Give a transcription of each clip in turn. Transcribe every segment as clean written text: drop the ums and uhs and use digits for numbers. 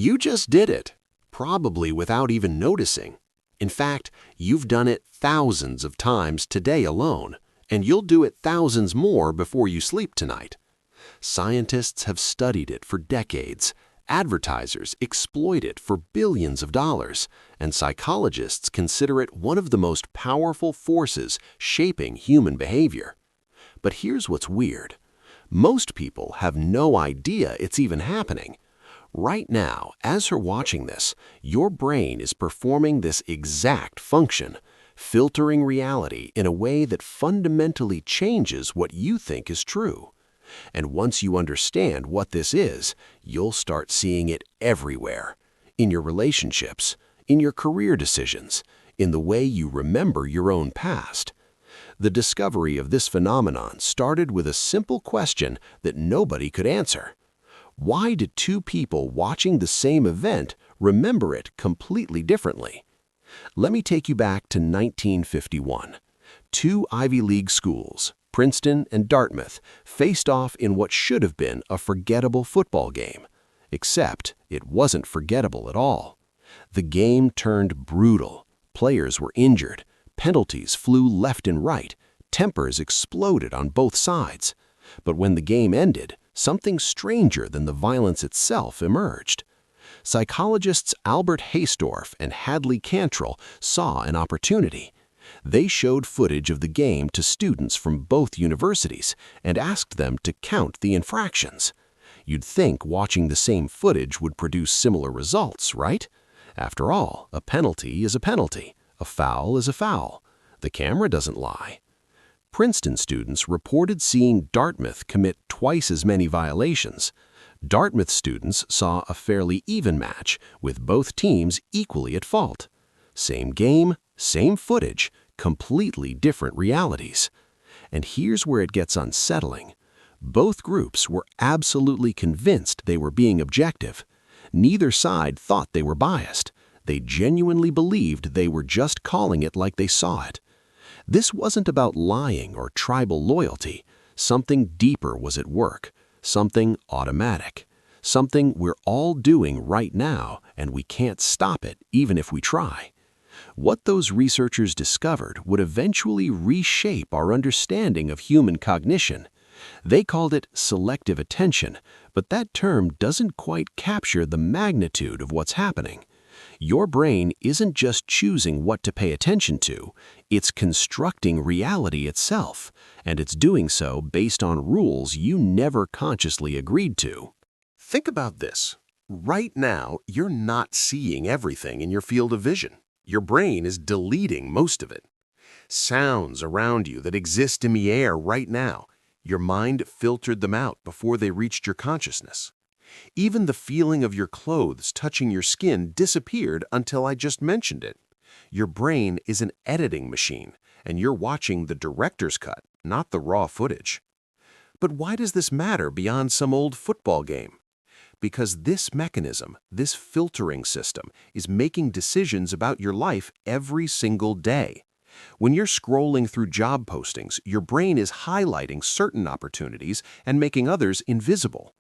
You just did it, probably without even noticing. In fact, you've done it thousands of times today alone, and you'll do it thousands more before you sleep tonight. Scientists have studied it for decades, advertisers exploit it for billions of dollars, and psychologists consider it one of the most powerful forces shaping human behavior. But here's what's weird. Most people have no idea it's even happening. Right now, as you're watching this, your brain is performing this exact function, filtering reality in a way that fundamentally changes what you think is true. And once you understand what this is, you'll start seeing it everywhere. In your relationships, in your career decisions, in the way you remember your own past. The discovery of this phenomenon started with a simple question that nobody could answer. Why did two people watching the same event remember it completely differently? Let me take you back to 1951. Two Ivy League schools, Princeton and Dartmouth, faced off in what should have been a forgettable football game. Except it wasn't forgettable at all. The game turned brutal. Players were injured. Penalties flew left and right. Tempers exploded on both sides. But when the game ended, something stranger than the violence itself emerged. Psychologists Albert Haysdorf and Hadley Cantrell saw an opportunity. They showed footage of the game to students from both universities and asked them to count the infractions. You'd think watching the same footage would produce similar results, right? After all, a penalty is a penalty. A foul is a foul. The camera doesn't lie. Princeton students reported seeing Dartmouth commit twice as many violations. Dartmouth students saw a fairly even match, with both teams equally at fault. Same game, same footage, completely different realities. And here's where it gets unsettling. Both groups were absolutely convinced they were being objective. Neither side thought they were biased. They genuinely believed they were just calling it like they saw it. This wasn't about lying or tribal loyalty. Something deeper was at work, something automatic, something we're all doing right now, and we can't stop it even if we try. What those researchers discovered would eventually reshape our understanding of human cognition. They called it selective attention, but that term doesn't quite capture the magnitude of what's happening. Your brain isn't just choosing what to pay attention to, it's constructing reality itself, and it's doing so based on rules you never consciously agreed to. Think about this. Right now, you're not seeing everything in your field of vision. Your brain is deleting most of it. Sounds around you that exist in the air right now, your mind filtered them out before they reached your consciousness. Even the feeling of your clothes touching your skin disappeared until I just mentioned it. Your brain is an editing machine, and you're watching the director's cut, not the raw footage. But why does this matter beyond some old football game? Because this mechanism, this filtering system, is making decisions about your life every single day. When you're scrolling through job postings, your brain is highlighting certain opportunities and making others invisible.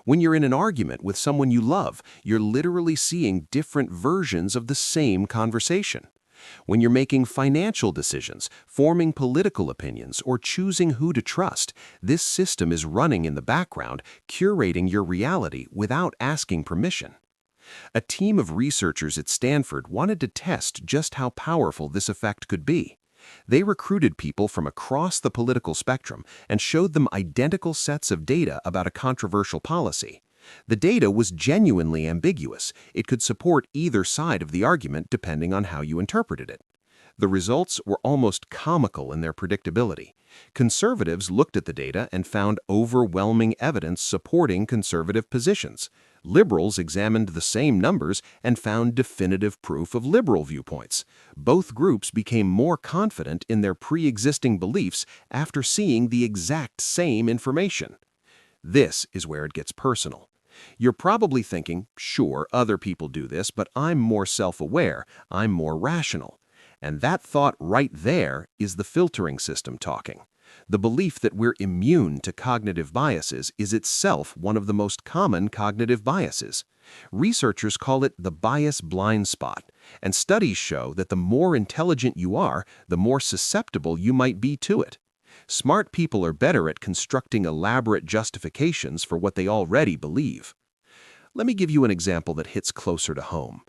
When you're in an argument with someone you love, you're literally seeing different versions of the same conversation. When you're making financial decisions, forming political opinions, or choosing who to trust, this system is running in the background, curating your reality without asking permission. A team of researchers at Stanford wanted to test just how powerful this effect could be. They recruited people from across the political spectrum and showed them identical sets of data about a controversial policy. The data was genuinely ambiguous. It could support either side of the argument depending on how you interpreted it. The results were almost comical in their predictability. Conservatives looked at the data and found overwhelming evidence supporting conservative positions. Liberals examined the same numbers and found definitive proof of liberal viewpoints. Both groups became more confident in their pre-existing beliefs after seeing the exact same information. This is where it gets personal. You're probably thinking, sure, other people do this, but I'm more self-aware, I'm more rational. And that thought right there is the filtering system talking. The belief that we're immune to cognitive biases is itself one of the most common cognitive biases. Researchers call it the bias blind spot, and studies show that the more intelligent you are, the more susceptible you might be to it. Smart people are better at constructing elaborate justifications for what they already believe. Let me give you an example that hits closer to home.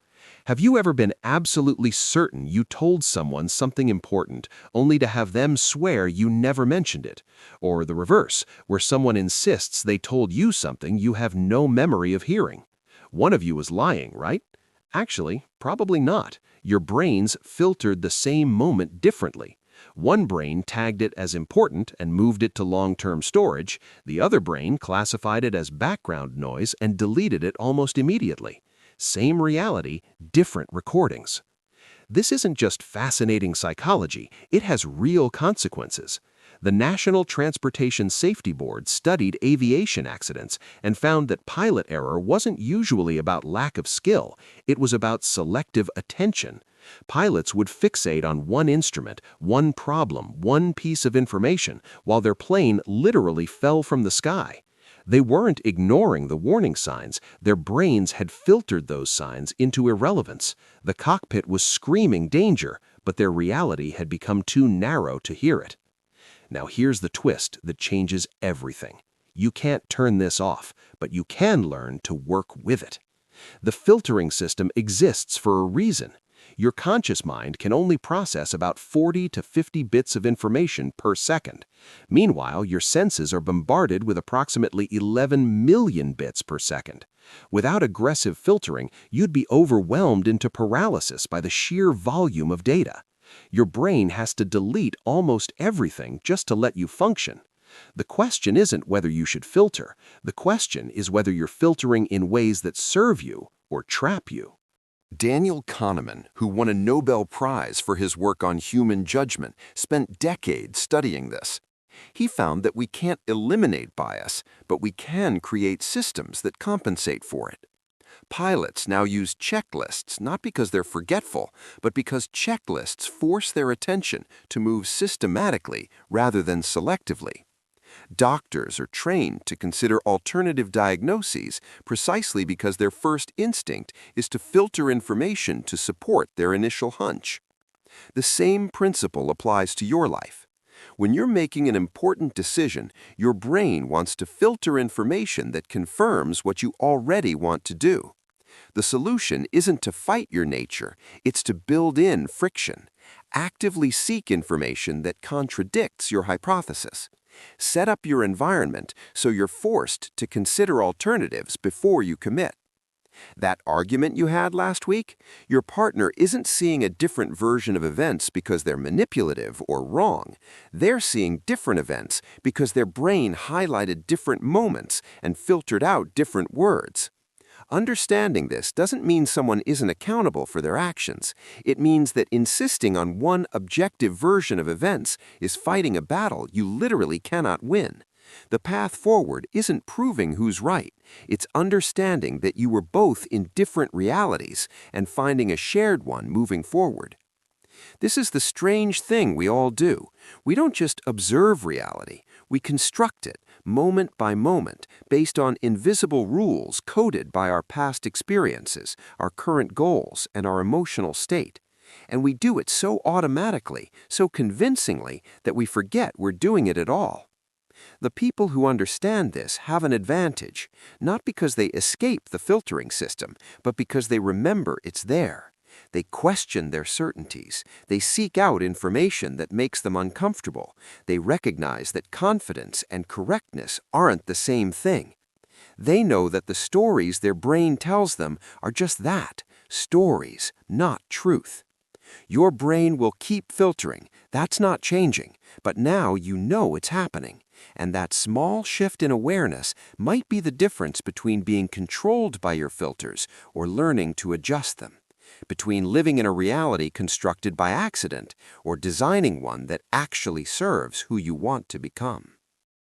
Have you ever been absolutely certain you told someone something important only to have them swear you never mentioned it? Or the reverse, where someone insists they told you something you have no memory of hearing? One of you is lying, right? Actually, probably not. Your brains filtered the same moment differently. One brain tagged it as important and moved it to long-term storage. The other brain classified it as background noise and deleted it almost immediately. Same reality, different recordings. This isn't just fascinating psychology, it has real consequences. The National Transportation Safety Board studied aviation accidents and found that pilot error wasn't usually about lack of skill, it was about selective attention. Pilots would fixate on one instrument, one problem, one piece of information, while their plane literally fell from the sky. They weren't ignoring the warning signs, their brains had filtered those signs into irrelevance. The cockpit was screaming danger, but their reality had become too narrow to hear it. Now here's the twist that changes everything. You can't turn this off, but you can learn to work with it. The filtering system exists for a reason. Your conscious mind can only process about 40 to 50 bits of information per second. Meanwhile, your senses are bombarded with approximately 11 million bits per second. Without aggressive filtering, you'd be overwhelmed into paralysis by the sheer volume of data. Your brain has to delete almost everything just to let you function. The question isn't whether you should filter. The question is whether you're filtering in ways that serve you or trap you. Daniel Kahneman, who won a Nobel Prize for his work on human judgment, spent decades studying this. He found that we can't eliminate bias, but we can create systems that compensate for it. Pilots now use checklists not because they're forgetful, but because checklists force their attention to move systematically rather than selectively. Doctors are trained to consider alternative diagnoses precisely because their first instinct is to filter information to support their initial hunch. The same principle applies to your life. When you're making an important decision, your brain wants to filter information that confirms what you already want to do. The solution isn't to fight your nature, it's to build in friction. Actively seek information that contradicts your hypothesis. Set up your environment so you're forced to consider alternatives before you commit. That argument you had last week, your partner isn't seeing a different version of events because they're manipulative or wrong. They're seeing different events because their brain highlighted different moments and filtered out different words. Understanding this doesn't mean someone isn't accountable for their actions. It means that insisting on one objective version of events is fighting a battle you literally cannot win. The path forward isn't proving who's right. It's understanding that you were both in different realities and finding a shared one moving forward. This is the strange thing we all do. We don't just observe reality. We construct it, moment by moment, based on invisible rules coded by our past experiences, our current goals, and our emotional state. And we do it so automatically, so convincingly, that we forget we're doing it at all. The people who understand this have an advantage, not because they escape the filtering system, but because they remember it's there. They question their certainties. They seek out information that makes them uncomfortable. They recognize that confidence and correctness aren't the same thing. They know that the stories their brain tells them are just that, stories, not truth. Your brain will keep filtering. That's not changing. But now you know it's happening. And that small shift in awareness might be the difference between being controlled by your filters or learning to adjust them. Between living in a reality constructed by accident or designing one that actually serves who you want to become.